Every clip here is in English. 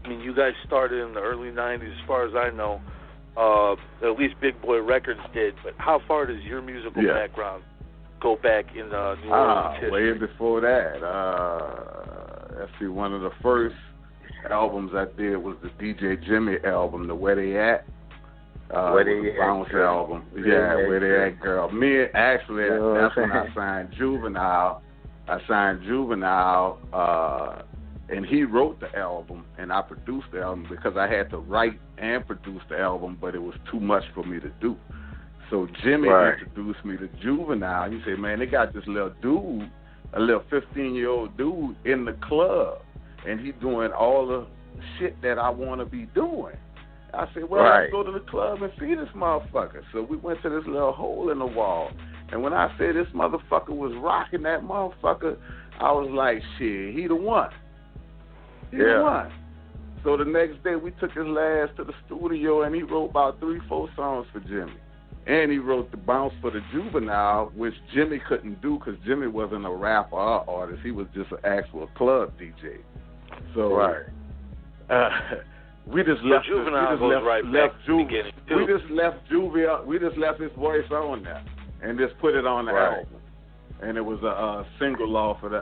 I mean, you guys started in the early '90s, as far as I know. At least Big Boy Records did. But how far does your musical background go back in New Orleans history? Way before that. Let's see, one of the first albums I did was the DJ Jimmy album, the Where They At. Where They At Bounce album. Yeah, Where They At Girl. Me, actually, that's when I signed Juvenile. And he wrote the album, and I produced the album because I had to write and produce the album, but it was too much for me to do. So Jimmy introduced me to Juvenile. He said, man, they got this little dude, a little 15-year-old dude in the club, and he's doing all the shit that I want to be doing. I said, well, let's go to the club and see this motherfucker. So we went to this little hole in the wall. And when I said this motherfucker was rocking that motherfucker, I was like, shit, he the one. He the one. So the next day we took his last to the studio, and he wrote about 3-4 songs for Jimmy. And he wrote the Bounce for the Juvenile, which Jimmy couldn't do because Jimmy wasn't a rapper or artist. He was just an actual club DJ. So we just left Juvenile We just left his voice on there and just put it on the album. And it was a single off of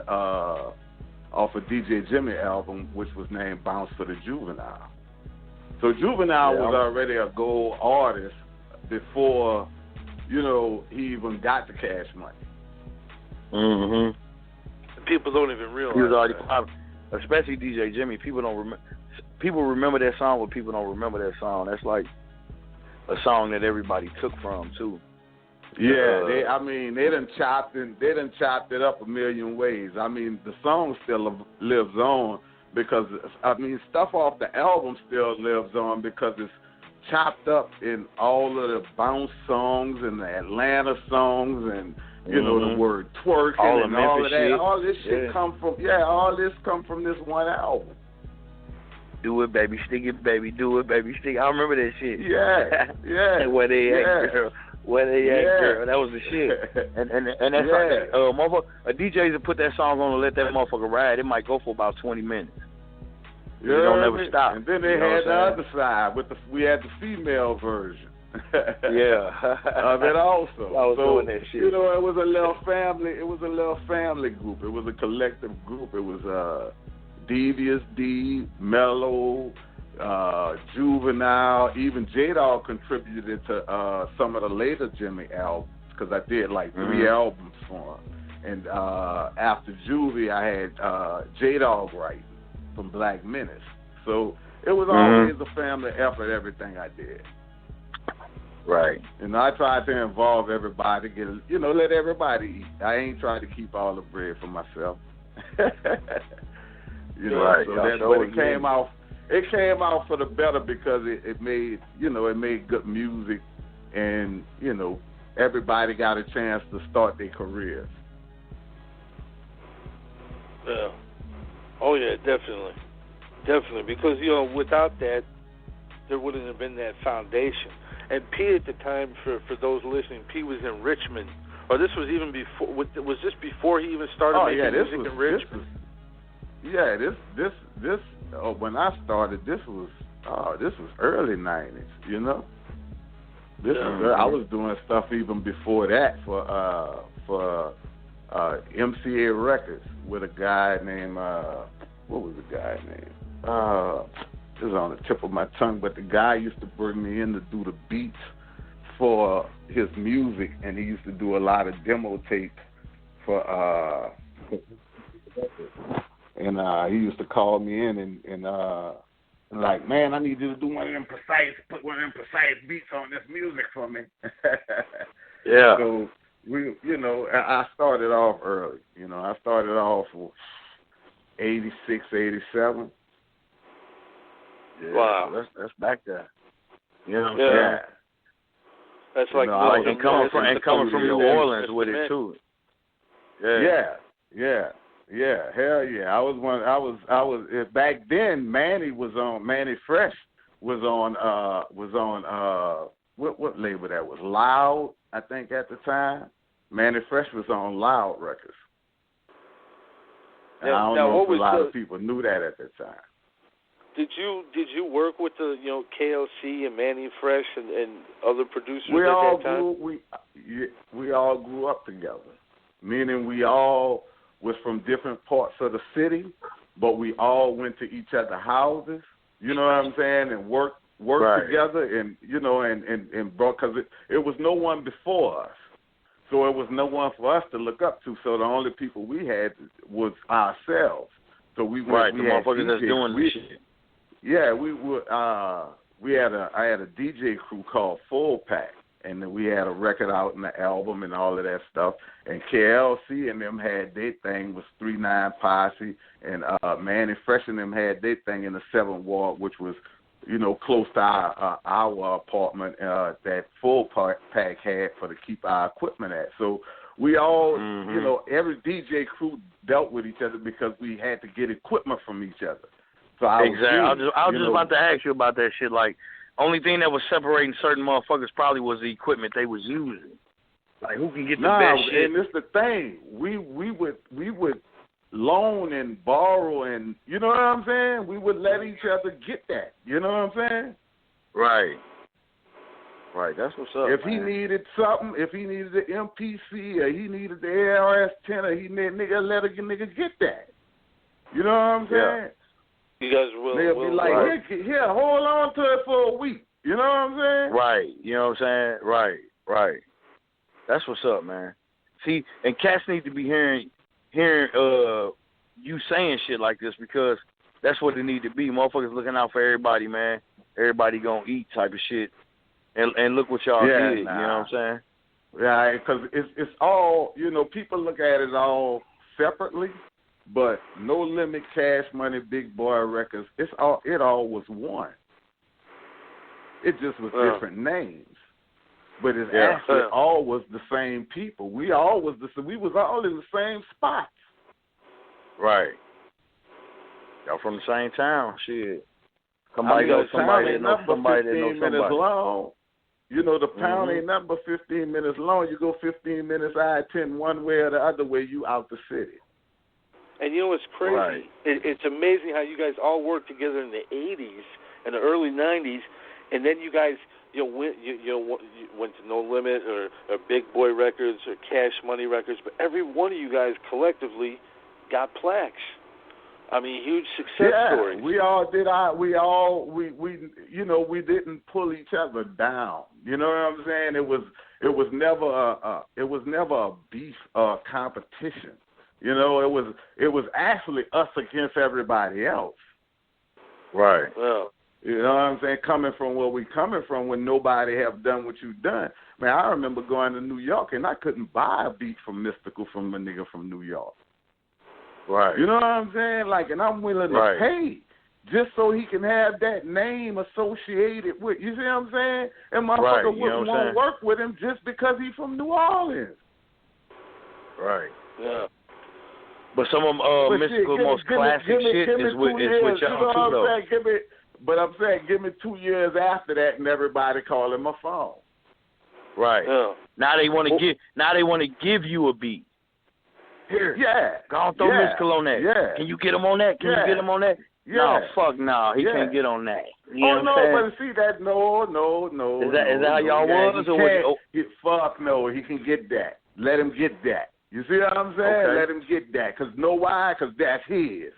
DJ Jimmy album, which was named Bounce for the Juvenile. So Juvenile was already a gold artist before, he even got the Cash Money. Mm-hmm. People don't even realize he was already popular, especially DJ Jimmy. People don't remember. People remember that song, but people don't remember that song. That's like a song that everybody took from too. Yeah, they done chopped it up a million ways. I mean, the song still lives on because stuff off the album still lives on because it's chopped up in all of the bounce songs and the Atlanta songs and the word twerking all and all of that. Shit. All this shit come from this one album. Do it, baby, stick it, baby. Do it, baby, stick. I remember that shit. Yeah. Where they at, girl? Where they at, girl? That was the shit. And that's like a DJ to put that song on and let that motherfucker ride. It might go for about 20 minutes. Yeah, it don't never stop. And then they had the other side we had the female version. Of it also. I was doing that shit. It was a little family. It was a little family group. It was a collective group. It was Devious D, Mellow, Juvenile, even J-Dog contributed to some of the later Jimmy albums because I did like 3 albums for him. And after Juvie, I had J-Dog writing from Black Menace. So it was always a family effort, everything I did. Right. And I tried to involve everybody, let everybody eat. I ain't trying to keep all the bread for myself. Right. So but it came out. It came out for the better because it made good music, and everybody got a chance to start their careers. Yeah. Oh yeah, definitely, because without that, there wouldn't have been that foundation. And P at the time, for those listening, P was in Richmond, or this was even before. Was this before he even started making music in Richmond? When I started, this was early 90s, I was doing stuff even before that for MCA Records with a guy named what was the guy's name? It was on the tip of my tongue, but the guy used to bring me in to do the beats for his music, and he used to do a lot of demo tapes for and he used to call me in and like, man, I need you to do put one of them precise beats on this music for me. Yeah. So I started off early. I started off 86, 87. Yeah, wow, that's back there. Yeah. That's like coming from New Orleans with it too. Yeah, hell yeah. I was back then. Manny Fresh was on what label that was? Loud, I think at the time. Manny Fresh was on Loud Records. And I don't know if a lot of people knew that at that time. Did you work with the KLC and Manny Fresh and other producers we at all that time? We all grew up together, meaning we all was from different parts of the city, but we all went to each other's houses. You know what I'm saying? And worked Right. together, and and brought, because it was no one before us, so it was no one for us to look up to. So the only people we had was ourselves. So we went. Right, we the had motherfuckers that's DJs. doing this shit. Yeah, we were. I had a DJ crew called Full Pack, and then we had a record out and the album and all of that stuff. And KLC and them had their thing was 3-9 Posse, and Manny Fresh and them had their thing in the 7th Ward, which was close to our apartment that Full Pack had to keep our equipment at. So we all, every DJ crew dealt with each other because we had to get equipment from each other. So Exactly. I was just about to ask you about that shit. Like, only thing that was separating certain motherfuckers probably was the equipment they was using. Like, who can get the best shit? And it's the thing. We would loan and borrow, and you know what I'm saying? We would let each other get that. You know what I'm saying? Right. Right. That's what's up. If he needed something, if he needed the MPC or he needed the ARS-10, or he needed let a nigga get that. You know what I'm saying? Yeah. You guys will. They'll be like, here, hold on to it for a week. You know what I'm saying? Right. You know what I'm saying? Right. That's what's up, man. See, and cats need to be hearing you saying shit like this, because that's what it need to be. Motherfuckers looking out for everybody, man. Everybody gonna eat type of shit. And look what y'all did. You know what I'm saying? Yeah, because it's all, people look at it all separately, but No Limit, Cash Money, Big Boy Records, it all was one. It just was different names, but it's actually all was the same people. We was all in the same spots. Right. Y'all from the same town, shit. Somebody the that knows somebody that knows 15 minutes somebody. long. The pound ain't nothing but 15 minutes long. You go 15 minutes I-10 one way or the other way, you out the city. And you know what's crazy? Right. It's amazing how you guys all worked together in the 80s and the early 90s, and then you guys went to No Limit or Big Boy Records or Cash Money Records, but every one of you guys collectively got plaques. I mean, huge success stories. We all did. We didn't pull each other down. You know what I'm saying? It was never a beef competition. It was actually us against everybody else. Right. Well, you know what I'm saying? Coming from where we coming from, when nobody have done what you've done. Man, I remember going to New York and I couldn't buy a beat from Mystical from a nigga from New York. Right. You know what I'm saying? Like, and I'm willing to pay just so he can have that name associated with. You see what I'm saying? And motherfucker wouldn't want to work with him just because he's from New Orleans. Right. Yeah. But some of Mystical most classic shit is with y'all too, though. Give me 2 years after that, and everybody calling my phone. Right. Yeah. Now they want to give you a beat. Here. Yeah. Go on, throw Mystical on that. Yeah. Can you get him on that? Can you get him on that? Yeah. No, fuck no. He can't get on that. You know what I'm saying? But see that? No. Is that how y'all was? Fuck no. He can get that. Let him get that. You see what I'm saying? Okay. Let him get that. Because why? Because that's his.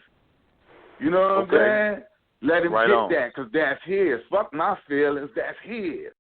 You know what I'm saying? Let him get that because that's his. Fuck my feelings. That's his.